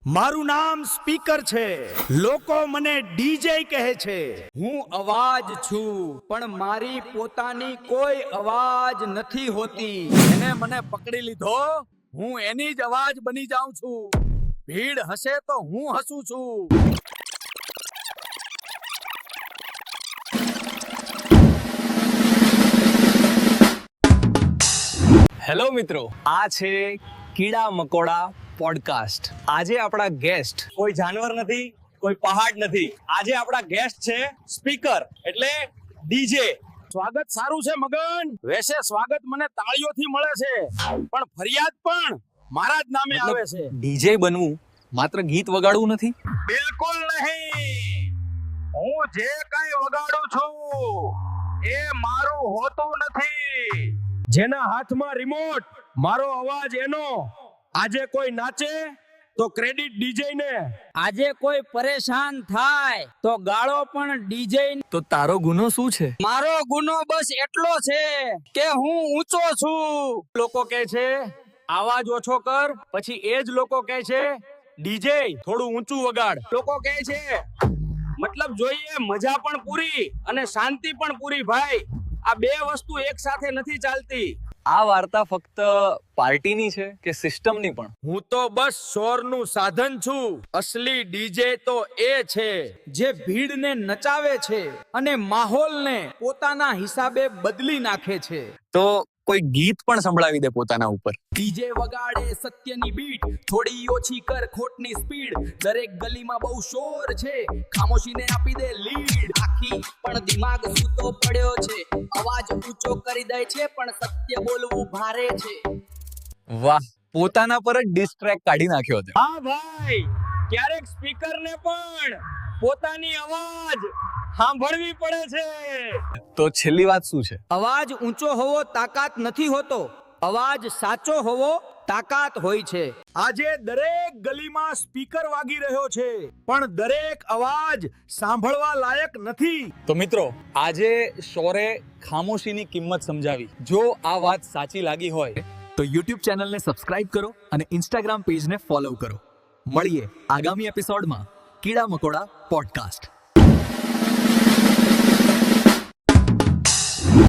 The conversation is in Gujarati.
મારું નામ સ્પીકર છે, લોકો મને ડીજે કહે છે. હું અવાજ છું, પણ મારી પોતાની કોઈ અવાજ નથી હોતી. એને મને પકડી લીધો, હું એની જ અવાજ બની જાઉં છું. ભીડ હસે તો હું હસું છું. હેલો મિત્રો, આ છે કીડા મકોડા પોડકાસ્ટ. આજે આપણા ગેસ્ટ કોઈ જાનવર નથી, કોઈ પહાડ નથી. આજે આપણા ગેસ્ટ છે સ્પીકર એટલે ડીજે. સ્વાગત સારું છે મગન. વેસે સ્વાગત મને તાળીઓથી મળે છે, પણ ફરિયાદ પણ મારા જ નામે આવે છે. ડીજે બનવું માત્ર ગીત વગાડવું નથી. બિલકુલ નહીં. હું જે કઈ વગાડું છું એ મારું હોતું નથી. જેના હાથમાં રિમોટ, મારો અવાજ એનો. આજે કોઈ નાચે તો ક્રેડિટ ડીજે ને. આજે કોઈ પરેશાન થાય તો ગાળો પણ ડીજે. તો તારો ગુનો શું છે? મારો ગુનો બસ એટલો છે કે હું ઊંચો છું. લોકો કહે છે આવાજ ઓછો કર, પછી એ જ લોકો કહે છે ડીજે થોડું ઊંચું વગાડ. લોકો કહે છે મતલબ જોઈએ મજા પણ પૂરી અને શાંતિ પણ પૂરી. ભાઈ, આ બે વસ્તુ એક સાથે નથી ચાલતી. આ વાર્તા ફક્ત પાર્ટીની છે કે સિસ્ટમની પણ? હું તો બસ શોરનું સાધન છું. અસલી ડીજે તો એ છે જે ભીડને નચાવે છે અને માહોલને પોતાના હિસાબે બદલી નાખે છે. તો કોઈ ગીત પણ સંભળાવી દે પોતાના ઉપર. ડીજે વગાડે સત્યની બીટ, થોડી ઓછી કર ખોટની સ્પીડ. દરેક ગલીમાં બહુ શોર છે, ખામોશીને આપી દે લીડ. આખી પણ દિમાગ સૂતો પડ્યો છે, અવાજ ઊંચો કરી દે છે, પણ સત્ય બોલવું ભારે છે. વાહ, પોતાના પર જ ડિસ્ટ્રેક્ટ કાઢી નાખ્યો છે. હા ભાઈ, ક્યારેક સ્પીકરને પણ પોતાની અવાજ સાંભળવી પડે છે. તો છેલ્લી વાત શું છે? અવાજ ઊંચો હોવો તાકાત નથી હોતો, અવાજ સાચો હોવો તાકાત હોય છે. આજે દરેક ગલીમાં સ્પીકર વાગી રહ્યો છે, પણ દરેક અવાજ સાંભળવા લાયક નથી. તો મિત્રો, આજે શોરે ખામોશીની કિંમત સમજાવી. જો આ વાત સાચી લાગી હોય તો YouTube ચેનલને સબસ્ક્રાઇબ કરો અને Instagram પેજને ફોલો કરો. મળીએ આગામી એપિસોડમાં કીડા મકોડા પોડકાસ્ટ.